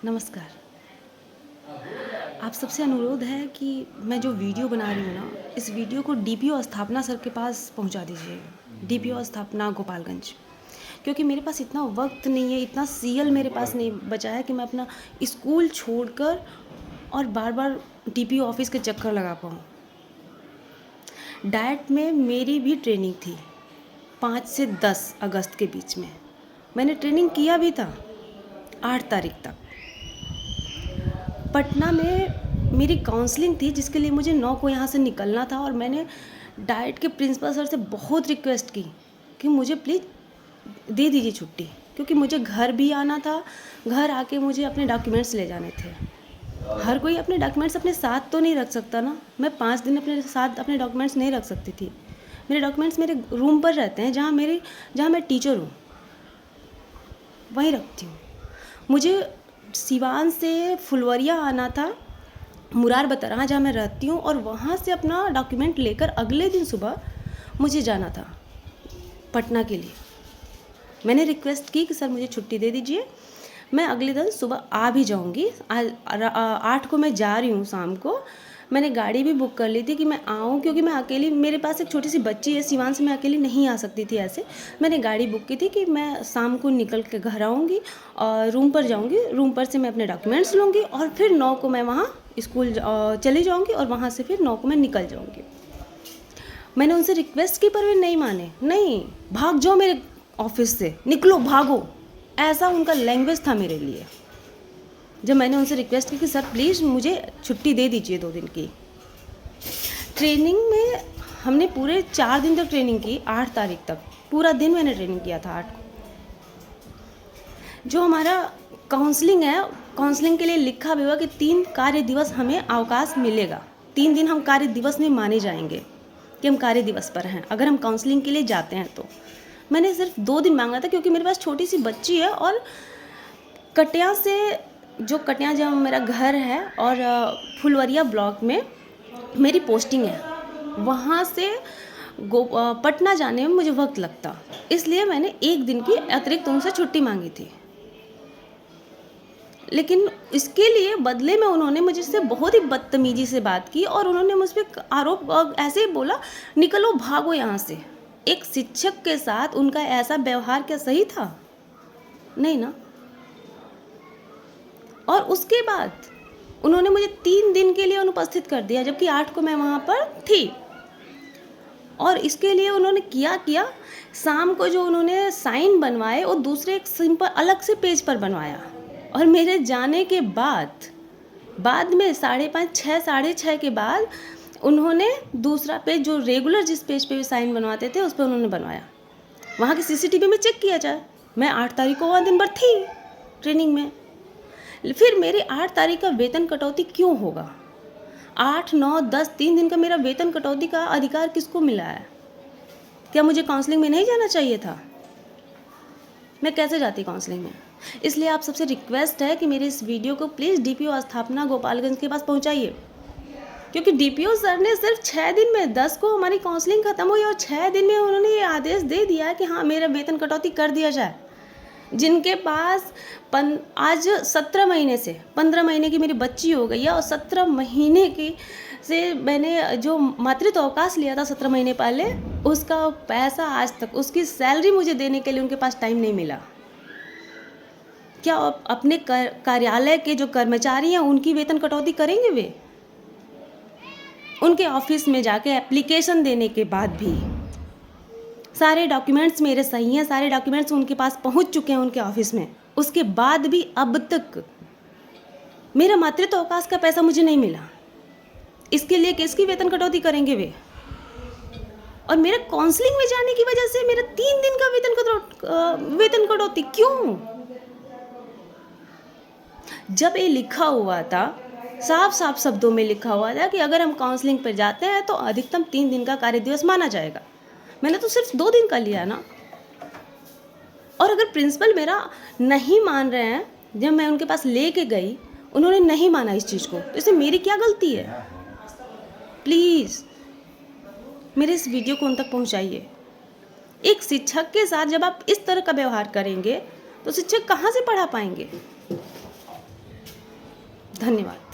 नमस्कार। आप सबसे अनुरोध है कि मैं जो वीडियो बना रही हूँ ना, इस वीडियो को डीपीओ स्थापना सर के पास पहुँचा दीजिए। डीपीओ स्थापना गोपालगंज। क्योंकि मेरे पास इतना वक़्त नहीं है, इतना सीएल मेरे पास नहीं बचा है कि मैं अपना स्कूल छोड़कर और बार-बार डीपीओ ऑफ़िस के चक्कर लगा पाऊँ। डाइट में मेरी भी ट्रेनिंग थी, 5 से 10 अगस्त के बीच में। मैंने ट्रेनिंग किया भी था, 8 तारीख तक। पटना में मेरी काउंसलिंग थी जिसके लिए मुझे 9 को यहाँ से निकलना था और मैंने डाइट के प्रिंसिपल सर से बहुत रिक्वेस्ट की कि मुझे प्लीज़ दे दीजिए छुट्टी, क्योंकि मुझे घर भी आना था। घर आके मुझे अपने डॉक्यूमेंट्स ले जाने थे। हर कोई अपने डॉक्यूमेंट्स अपने साथ तो नहीं रख सकता ना। मैं 5 दिन अपने साथ अपने डॉक्यूमेंट्स नहीं रख सकती थी। मेरे डॉक्यूमेंट्स मेरे रूम पर रहते हैं, जहाँ मैं टीचर हूँ, वहीं रखती हूँ। मुझे सिवान से फुलवरिया आना था, मुरार बतरा जहाँ मैं रहती हूँ, और वहाँ से अपना डॉक्यूमेंट लेकर अगले दिन सुबह मुझे जाना था पटना के लिए। मैंने रिक्वेस्ट की कि सर मुझे छुट्टी दे दीजिए, मैं अगले दिन सुबह आ भी जाऊँगी। 8 को मैं जा रही हूँ शाम को। मैंने गाड़ी भी बुक कर ली थी कि मैं आऊँ, क्योंकि मैं अकेली, मेरे पास एक छोटी सी बच्ची है सिवान से, मैं अकेली नहीं आ सकती थी ऐसे। मैंने गाड़ी बुक की थी कि मैं शाम को निकल के घर आऊँगी और रूम पर जाऊँगी। रूम पर से मैं अपने डॉक्यूमेंट्स लूँगी और फिर 9 को मैं वहाँ स्कूल चली जाऊँगी और वहाँ से फिर 9 को मैं निकल जाऊँगी। मैंने उनसे रिक्वेस्ट की पर वे नहीं माने। नहीं, भाग जाओ मेरे ऑफिस से, निकलो, भागो, ऐसा उनका लैंग्वेज था मेरे लिए। जब मैंने उनसे रिक्वेस्ट की कि सर प्लीज़ मुझे छुट्टी दे दीजिए 2 दिन की। ट्रेनिंग में हमने पूरे 4 दिन तक ट्रेनिंग की, 8 तारीख तक पूरा दिन मैंने ट्रेनिंग किया था 8 को। जो हमारा काउंसलिंग है, काउंसलिंग के लिए लिखा भी हुआ कि 3 कार्य दिवस हमें अवकाश मिलेगा। 3 दिन हम कार्य दिवस में माने जाएंगे कि हम कार्य दिवस पर हैं, अगर हम काउंसलिंग के लिए जाते हैं तो। मैंने सिर्फ 2 दिन मांगा था, क्योंकि मेरे पास छोटी सी बच्ची है और कटिया से, जो कटिया जहाँ मेरा घर है और फुलवरिया ब्लॉक में मेरी पोस्टिंग है, वहाँ से पटना जाने में मुझे वक्त लगता, इसलिए मैंने 1 दिन की अतिरिक्त उनसे छुट्टी मांगी थी। लेकिन इसके लिए बदले में उन्होंने मुझसे बहुत ही बदतमीजी से बात की और उन्होंने मुझ पर आरोप ऐसे ही बोला, निकलो, भागो यहाँ से। एक शिक्षक के साथ उनका ऐसा व्यवहार क्या सही था? नहीं ना। और उसके बाद उन्होंने मुझे 3 दिन के लिए अनुपस्थित कर दिया, जबकि 8 को मैं वहाँ पर थी। और इसके लिए उन्होंने क्या शाम को जो उन्होंने साइन बनवाए वो दूसरे एक सिंपल अलग से पेज पर बनवाया, और मेरे जाने के बाद में 5:30, 6, 6:30 के बाद उन्होंने दूसरा पेज, जो रेगुलर जिस पेज पे भी साइन बनवाते थे, उस पर उन्होंने बनवाया। वहाँ की सीसीटीवी में चेक किया जाए। मैं 8 तारीख को वहाँ दिन भर थी ट्रेनिंग में। फिर मेरे 8 तारीख का वेतन कटौती क्यों होगा? 8, 9, 10 3 दिन का मेरा वेतन कटौती का अधिकार किसको मिला है? क्या मुझे काउंसलिंग में नहीं जाना चाहिए था? मैं कैसे जाती काउंसलिंग में? इसलिए आप सबसे रिक्वेस्ट है कि मेरे इस वीडियो को प्लीज़ डीपीओ स्थापना गोपालगंज के पास पहुंचाइए, क्योंकि डीपीओ सर ने सिर्फ 6 दिन में, 10 को हमारी काउंसलिंग खत्म हुई और 6 दिन में उन्होंने ये आदेश दे दिया कि हाँ, मेरा वेतन कटौती कर दिया जाए। जिनके पास आज 17 महीने से 15 महीने की मेरी बच्ची हो गई है, और 17 महीने की से मैंने जो मातृत्व अवकाश लिया था 17 महीने पहले, उसका पैसा आज तक, उसकी सैलरी मुझे देने के लिए उनके पास टाइम नहीं मिला। क्या अपने कार्यालय के जो कर्मचारी हैं उनकी वेतन कटौती करेंगे वे? उनके ऑफिस में जाके एप्लीकेशन देने के बाद भी सारे डॉक्यूमेंट्स मेरे सही हैं, सारे डॉक्यूमेंट्स उनके पास पहुंच चुके हैं उनके ऑफिस में, उसके बाद भी अब तक मेरा मातृत्व अवकाश का पैसा मुझे नहीं मिला। इसके लिए किसकी वेतन कटौती करेंगे वे? और मेरा काउंसलिंग में जाने की वजह से मेरा 3 दिन का वेतन कटौती क्यों? जब ये लिखा हुआ था, साफ शब्दों में लिखा हुआ था कि अगर हम काउंसलिंग पर जाते हैं तो अधिकतम 3 दिन का कार्य दिवस माना जाएगा। मैंने तो सिर्फ 2 दिन का लिया ना। और अगर प्रिंसिपल मेरा नहीं मान रहे हैं, जब मैं उनके पास लेके गई उन्होंने नहीं माना इस चीज़ को, तो इसमें मेरी क्या गलती है? प्लीज़ मेरे इस वीडियो को उन तक पहुंचाइए। एक शिक्षक के साथ जब आप इस तरह का व्यवहार करेंगे तो शिक्षक कहाँ से पढ़ा पाएंगे? धन्यवाद।